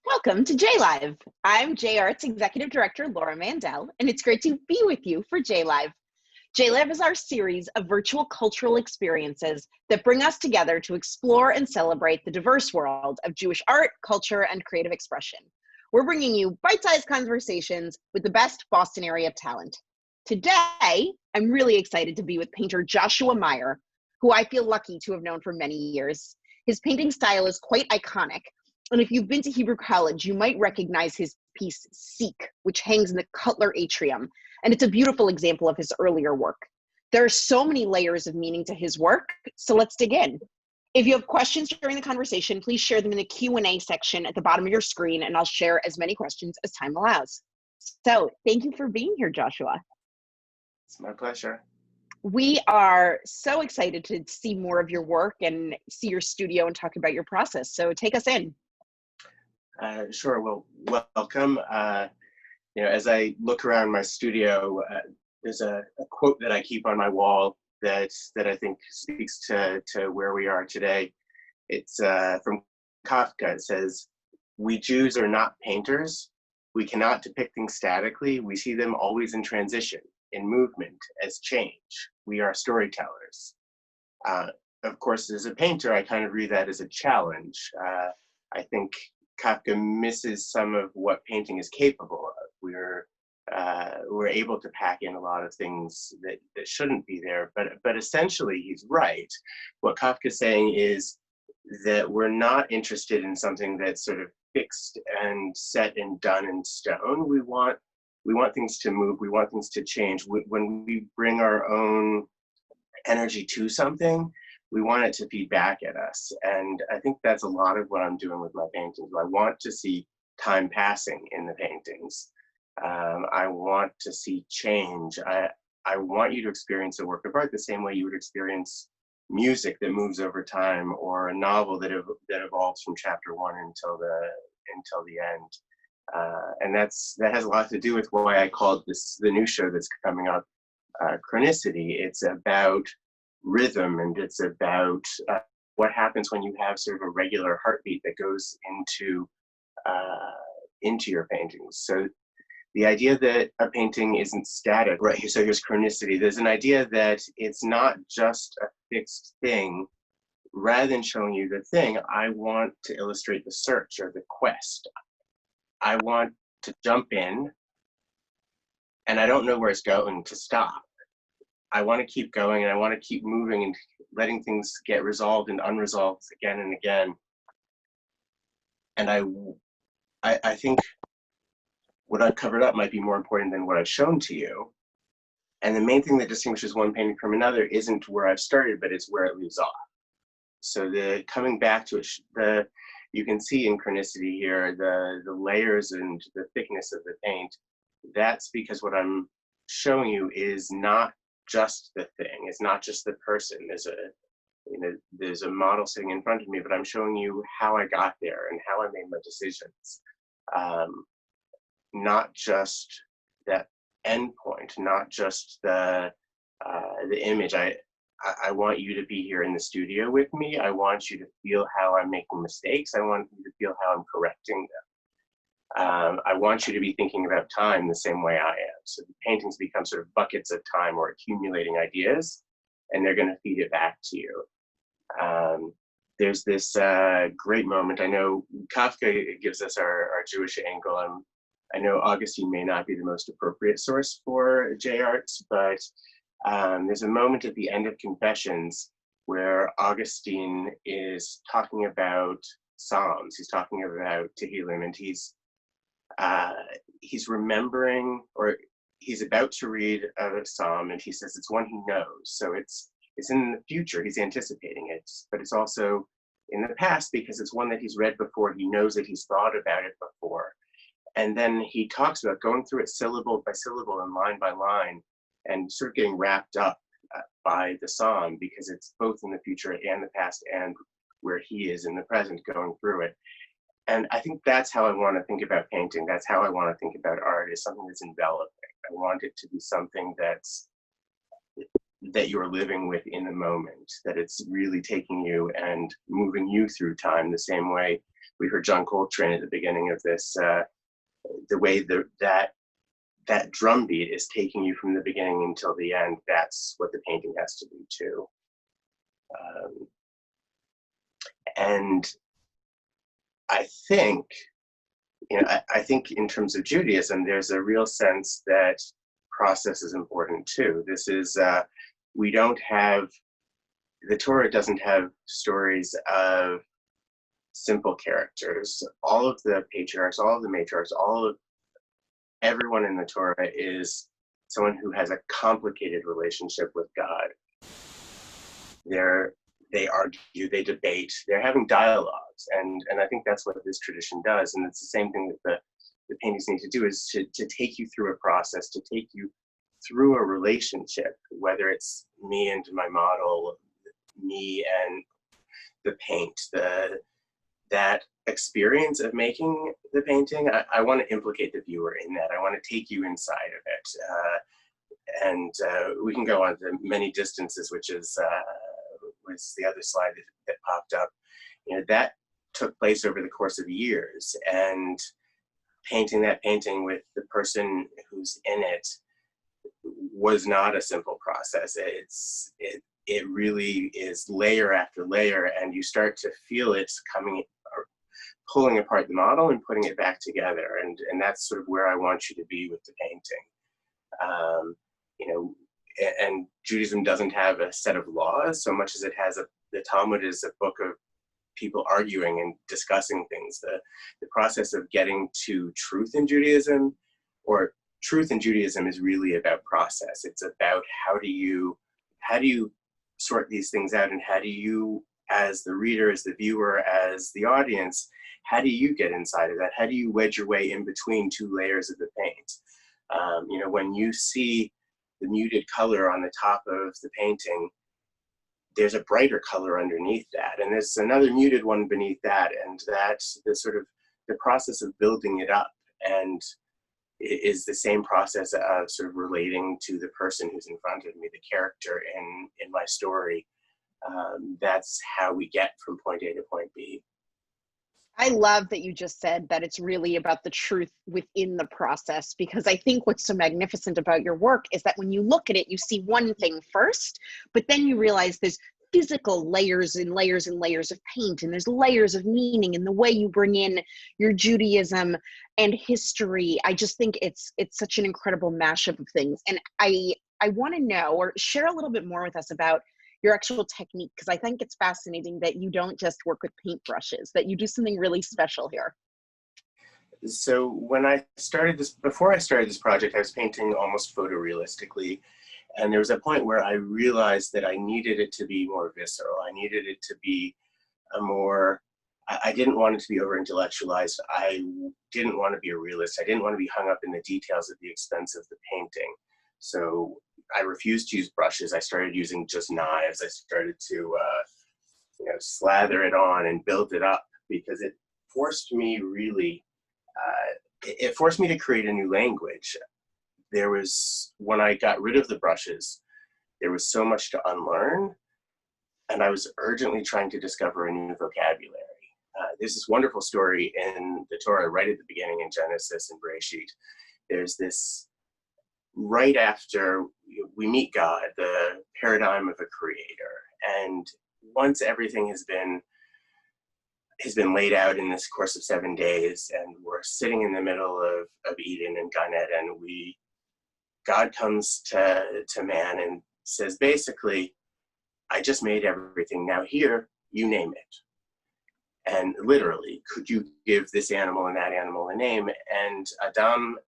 Welcome to JLive. I'm JArt's Executive Director, Laura Mandel, and it's great to be with you for JLive. JLive is our series of virtual cultural experiences that bring us together to explore and celebrate the diverse world of Jewish art, culture, and creative expression. We're bringing you bite-sized conversations with the best Boston area talent. Today, I'm really excited to be with painter Joshua Meyer, who I feel lucky to have known for many years. His painting style is quite iconic, and if you've been to Hebrew College, you might recognize his piece, Seek, which hangs in the Cutler Atrium, and it's a beautiful example of his earlier work. There are so many layers of meaning to his work, so let's dig in. If you have questions during the conversation, please share them in the Q&A section at the bottom of your screen, and I'll share as many questions as time allows. So thank you for being here, Joshua. It's my pleasure. We are so excited to see more of your work and see your studio and talk about your process, so take us in. Sure. Well, welcome. As I look around my studio, there's a quote that I keep on my wall that I think speaks to where we are today. It's from Kafka. It says, "We Jews are not painters. We cannot depict things statically. We see them always in transition, in movement, as change. We are storytellers." Of course, as a painter, I kind of read that as a challenge. I think Kafka misses some of what painting is capable of. We're able to pack in a lot of things that shouldn't be there, but essentially he's right. What Kafka's saying is that we're not interested in something that's sort of fixed and set and done in stone. We want things to move. We want things to change. When we bring our own energy to something, we want it to feed back at us. And I think that's a lot of what I'm doing with my paintings. I want to see time passing in the paintings. I want to see change. I want you to experience a work of art the same way you would experience music that moves over time, or a novel that evolves from chapter one until the end. And that has a lot to do with why I called this, the new show that's coming up, Chronicity. It's about rhythm, and it's about what happens when you have sort of a regular heartbeat that goes into your paintings. So the idea that a painting isn't static, right? So here's chronicity. There's an idea that it's not just a fixed thing. Rather than showing you the thing, I want to illustrate the search or the quest. I want to jump in, and I don't know where it's going to stop. I want to keep going, and I want to keep moving and letting things get resolved and unresolved again and again. And I think what I've covered up might be more important than what I've shown to you. And the main thing that distinguishes one painting from another isn't where I've started, but it's where it leaves off. So the coming back to it, you can see in chronicity here, the layers and the thickness of the paint. That's because what I'm showing you is not just the thing. It's not just the person. There's a model sitting in front of me, but I'm showing you how I got there and how I made my decisions. Not just that end point, not just the image. I want you to be here in the studio with me. I want you to feel how I'm making mistakes. I want you to feel how I'm correcting them. I want you to be thinking about time the same way I am. So the paintings become sort of buckets of time or accumulating ideas, and they're going to feed it back to you. There's this great moment. I know Kafka gives us our Jewish angle. I know Augustine may not be the most appropriate source for JArts, but there's a moment at the end of Confessions where Augustine is talking about Psalms. He's talking about Tehillim, and he's remembering, or he's about to read a Psalm, and he says it's one he knows. So it's in the future, he's anticipating it, but it's also in the past because it's one that he's read before. He knows that he's thought about it before. And then he talks about going through it syllable by syllable and line by line, and sort of getting wrapped up by the psalm, because it's both in the future and the past and where he is in the present going through it. And I think that's how I want to think about painting. That's how I want to think about art, is something that's enveloping. I want it to be something that you're living with in the moment, that it's really taking you and moving you through time the same way we heard John Coltrane at the beginning of this, the way that drum beat is taking you from the beginning until the end. That's what the painting has to be too. And I think, I think in terms of Judaism, there's a real sense that process is important too. This is, we don't have, the Torah doesn't have stories of simple characters. All of the patriarchs, all of the matriarchs, everyone in the Torah is someone who has a complicated relationship with God. They argue, they debate, they're having dialogues, and I think that's what this tradition does, and it's the same thing that the paintings need to do, is to take you through a process, to take you through a relationship, whether it's me and my model, me and the paint, that experience of making the painting. I want to implicate the viewer in that. I want to take you inside of it, and we can go on to many distances, which is was the other slide that popped up. That took place over the course of years, and painting that painting with the person who's in it was not a simple process. It really is layer after layer, and you start to feel it coming, or pulling apart the model and putting it back together, and that's sort of where I want you to be with the painting. And Judaism doesn't have a set of laws so much as it has the Talmud is a book of people arguing and discussing things. The process of getting to truth in Judaism, or truth in Judaism, is really about process. It's about how do you sort these things out, and how do you, as the reader, as the viewer, as the audience, how do you get inside of that? How do you wedge your way in between two layers of the paint? When you see the muted color on the top of the painting, there's a brighter color underneath that, and there's another muted one beneath that, and that's the process of building it up, and it is the same process of sort of relating to the person who's in front of me, the character in my story. That's how we get from point A to point B. I love that you just said that it's really about the truth within the process, because I think what's so magnificent about your work is that when you look at it, you see one thing first, but then you realize there's physical layers and layers and layers of paint, and there's layers of meaning, and the way you bring in your Judaism and history. I just think it's such an incredible mashup of things. And I want to know, or share a little bit more with us about your actual technique, because I think it's fascinating that you don't just work with paintbrushes, that you do something really special here. So when I started this, before I started this project, I was painting almost photorealistically. And there was a point where I realized that I needed it to be more visceral. I needed it to be I didn't want it to be over-intellectualized. I didn't want to be a realist. I didn't want to be hung up in the details at the expense of the painting. So I refused to use brushes. I started using just knives. I started to slather it on and build it up, because it forced me it forced me to create a new language. When I got rid of the brushes, there was so much to unlearn, and I was urgently trying to discover a new vocabulary. There's this wonderful story in the Torah right at the beginning in Genesis and Bereshit. There's this, right after we meet God, the paradigm of a creator. And once everything has been laid out in this course of 7 days, and we're sitting in the middle of Eden and Gan Eden, God comes to man and says, basically, I just made everything. Now here, you name it. And literally, could you give this animal and that animal a name? And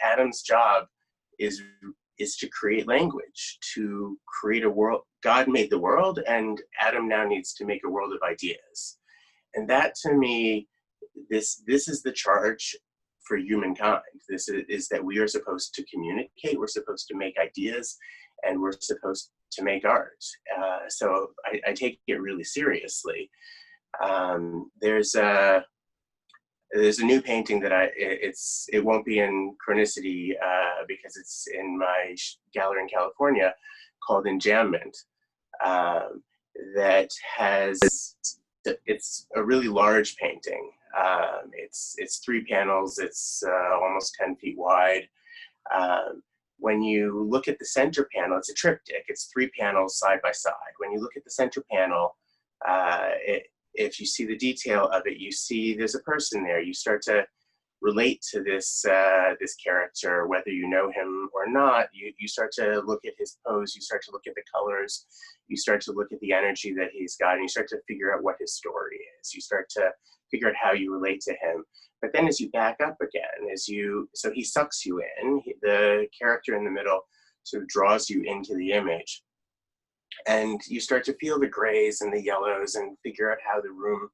Adam's job is to create language, to create a world. God made the world, and Adam now needs to make a world of ideas. And that, to me, this is the charge for humankind. This is that we are supposed to communicate, we're supposed to make ideas, and we're supposed to make art. So I take it really seriously. There's a new painting that it won't be in Chronicity because it's in my gallery in California, called Enjambment that has, it's a really large painting. It's 3 panels, it's almost 10 feet wide. When you look at the center panel, it's a triptych, it's 3 panels side by side. When you look at the center panel, if you see the detail of it, you see there's a person there. You start to relate to this this character, whether you know him or not. You start to look at his pose, you start to look at the colors, you start to look at the energy that he's got, and you start to figure out what his story is. You start to figure out how you relate to him. But then as you back up again, so he sucks you in, the character in the middle sort of draws you into the image. And you start to feel the grays and the yellows and figure out how the room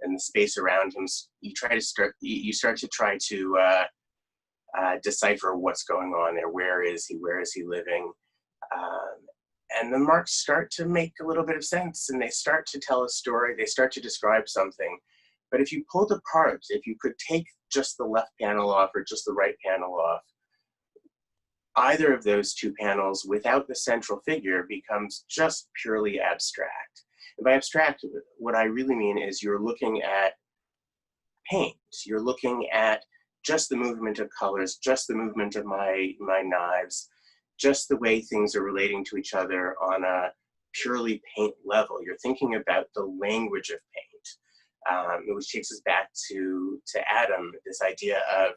and the space around him, you start to try to decipher what's going on there. Where is he living? And the marks start to make a little bit of sense, and they start to tell a story, they start to describe something. But if you pulled apart, if you could take just the left panel off or just the right panel off, either of those 2 panels without the central figure becomes just purely abstract. And by abstract, what I really mean is you're looking at paint. You're looking at just the movement of colors, just the movement of my knives, just the way things are relating to each other on a purely paint level. You're thinking about the language of paint, which takes us back to Adam, this idea of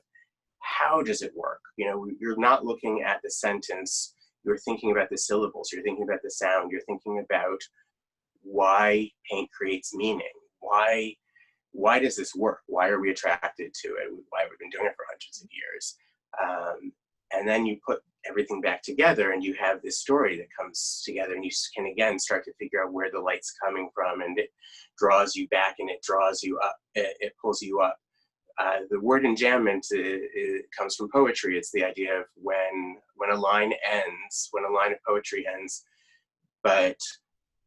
how does it work? You know, you're not looking at the sentence, you're thinking about the syllables, you're thinking about the sound, you're thinking about why paint creates meaning. Why does this work? Why are we attracted to it? Why have we been doing it for hundreds of years? And then you put everything back together and you have this story that comes together, and you can again start to figure out where the light's coming from, and it draws you back and it draws you up, it pulls you up. The word enjambment it comes from poetry. It's the idea of when a line ends, when a line of poetry ends, but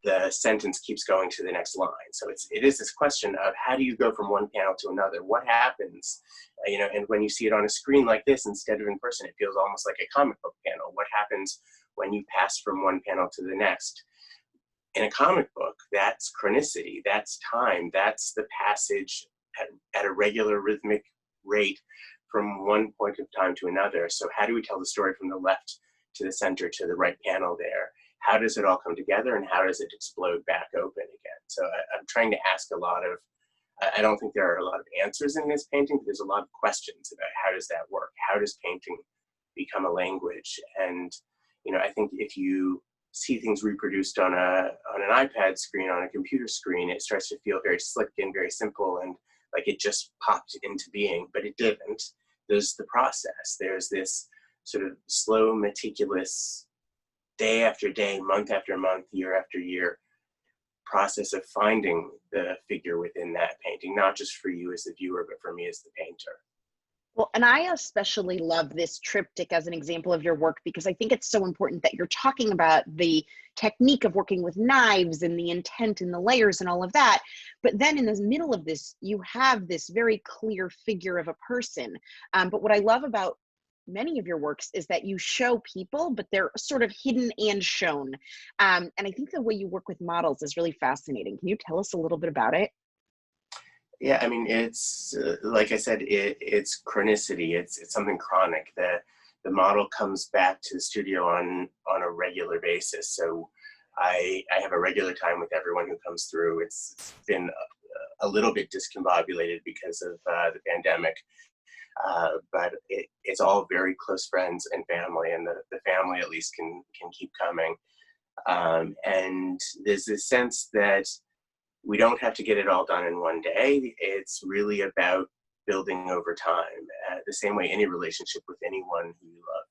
the sentence keeps going to the next line. So it is this question of how do you go from one panel to another? What happens? You know, and when you see it on a screen like this instead of in person, it feels almost like a comic book panel. What happens when you pass from one panel to the next? In a comic book, that's chronicity, that's time, that's the passage at a regular rhythmic rate from one point of time to another. So how do we tell the story from the left to the center to the right panel there? How does it all come together, and how does it explode back open again? So I'm trying to ask a lot of, I don't think there are a lot of answers in this painting, but there's a lot of questions about how does that work? How does painting become a language? And, you know, I think if you see things reproduced on an iPad screen, on a computer screen, it starts to feel very slick and very simple and like it just popped into being, but it didn't. There's the process. There's this sort of slow, meticulous, day after day, month after month, year after year process of finding the figure within that painting, not just for you as the viewer, but for me as the painter. Well, and I especially love this triptych as an example of your work, because I think it's so important that you're talking about the technique of working with knives and the intent and the layers and all of that. But then in the middle of this, you have this very clear figure of a person. But what I love about many of your works is that you show people, but they're sort of hidden and shown. And I think the way you work with models is really fascinating. Can you tell us a little bit about it? Yeah, I mean, it's like I said, it's chronicity. It's something chronic. The model comes back to the studio on a regular basis. So I have a regular time with everyone who comes through. It's been a little bit discombobulated because of the pandemic. But it's all very close friends and family, and the family at least can keep coming. And there's this sense that we don't have to get it all done in one day. It's really about building over time, the same way any relationship with anyone who you love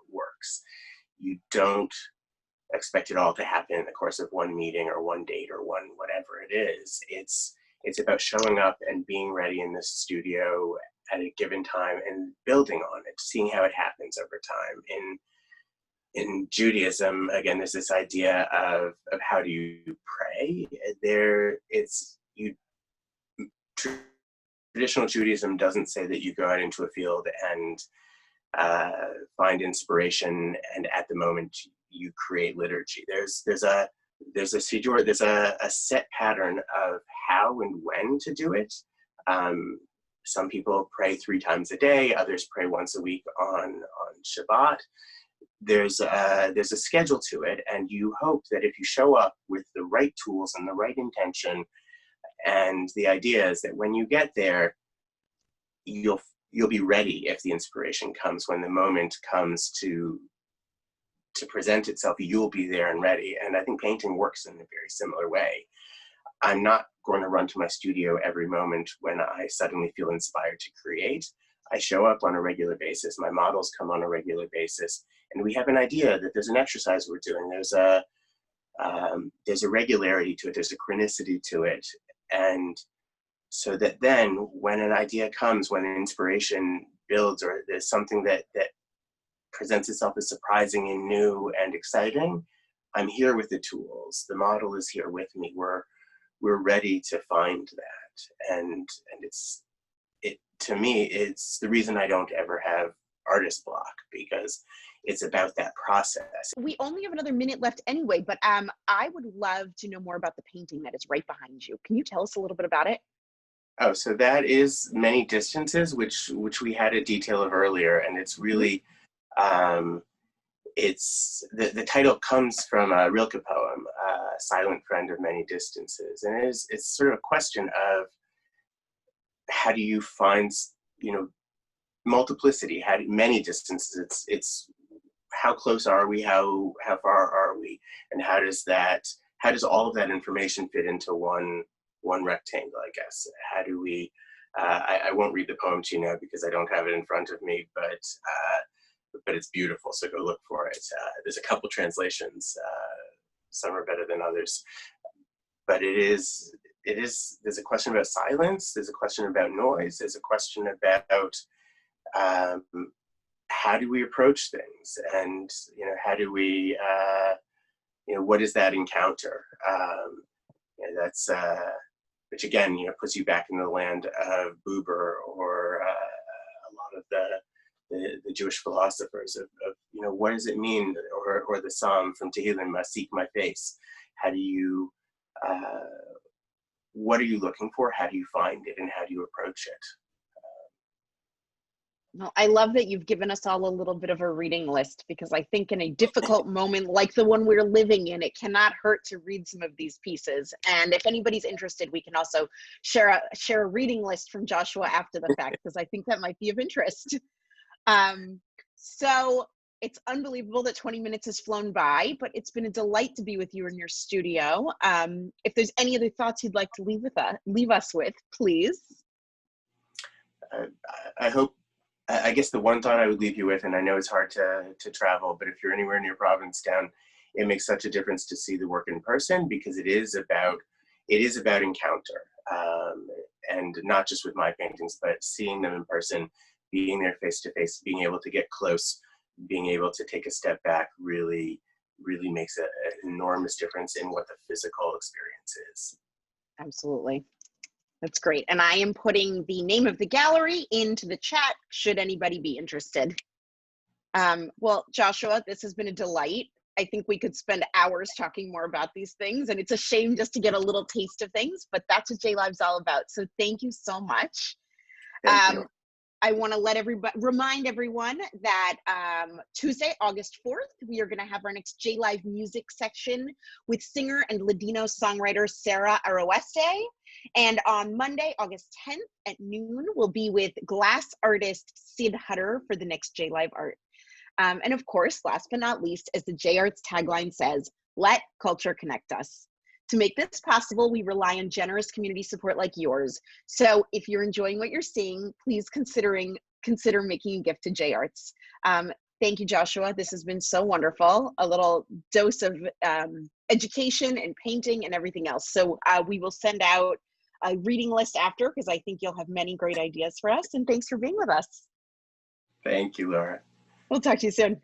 works. You don't expect it all to happen in the course of one meeting or one date or one whatever it is. It's about showing up and being ready in the studio at a given time and building on it, seeing how it happens over time. In Judaism, again, there's this idea of how do you pray. Traditional Judaism doesn't say that you go out into a field and find inspiration and at the moment you create liturgy. There's a siddur, there's a set pattern of how and when to do it. Some people pray 3 times a day, others pray once a week on Shabbat. There's a schedule to it, and you hope that if you show up with the right tools and the right intention, and the idea is that when you get there, you'll be ready if the inspiration comes. When the moment comes to present itself, you'll be there and ready. And I think painting works in a very similar way. I'm not going to run to my studio every moment when I suddenly feel inspired to create. I show up on a regular basis. My models come on a regular basis, and we have an idea that there's an exercise we're doing. There's a regularity to it. There's a chronicity to it. And so that then when an idea comes, when an inspiration builds, or there's something that presents itself as surprising and new and exciting, I'm here with the tools. The model is here with me. We're ready to find that. And to me, it's the reason I don't ever have artist block, because it's about that process. We only have another minute left anyway, but I would love to know more about the painting that is right behind you. Can you tell us a little bit about it? Oh, so that is Many Distances, which we had a detail of earlier, and it's really, it's the title comes from a Rilke poem, Silent Friend of Many Distances, and it's sort of a question of how do you find, multiplicity, many distances. It's how close are we, how far are we, and how does all of that information fit into one rectangle, I guess. How do we, I won't read the poem to you now because I don't have it in front of me, but it's beautiful, so go look for it. There's a couple translations, some are better than others, but there's a question about silence, there's a question about noise, there's a question about how do we approach things, and how do we, what is that encounter? That's which again, puts you back in the land of Buber or a lot of the Jewish philosophers of what does it mean, or the Psalm from Tehillim, seek my face. How do you, what are you looking for? How do you find it, and how do you approach it? Well, I love that you've given us all a little bit of a reading list, because I think in a difficult moment like the one we're living in, it cannot hurt to read some of these pieces. And if anybody's interested, we can also share a reading list from Joshua after the fact, because I think that might be of interest. So it's unbelievable that 20 minutes has flown by, but it's been a delight to be with you in your studio. If there's any other thoughts you'd like to leave us with, please. I guess the one thought I would leave you with, and I know it's hard to travel, but if you're anywhere near Provincetown, it makes such a difference to see the work in person, because it is about encounter, and not just with my paintings, but seeing them in person, being there face to face, being able to get close, being able to take a step back really makes an enormous difference in what the physical experience is. Absolutely. That's great. And I am putting the name of the gallery into the chat, should anybody be interested. Well, Joshua, this has been a delight. I think we could spend hours talking more about these things, and it's a shame just to get a little taste of things, but that's what JLive's all about. So thank you so much. Thank you. I want to remind everyone that Tuesday, August 4th, we are going to have our next JLive music section with singer and Ladino songwriter Sarah Aroeste. And on Monday, August 10th at noon, we'll be with glass artist Sid Hutter for the next JLive art. And of course, last but not least, as the J Arts tagline says, let culture connect us. To make this possible, we rely on generous community support like yours. So if you're enjoying what you're seeing, please consider making a gift to J Arts. Thank you, Joshua. This has been so wonderful. A little dose of education and painting and everything else. So we will send out a reading list after, because I think you'll have many great ideas for us. And thanks for being with us. Thank you, Laura. We'll talk to you soon.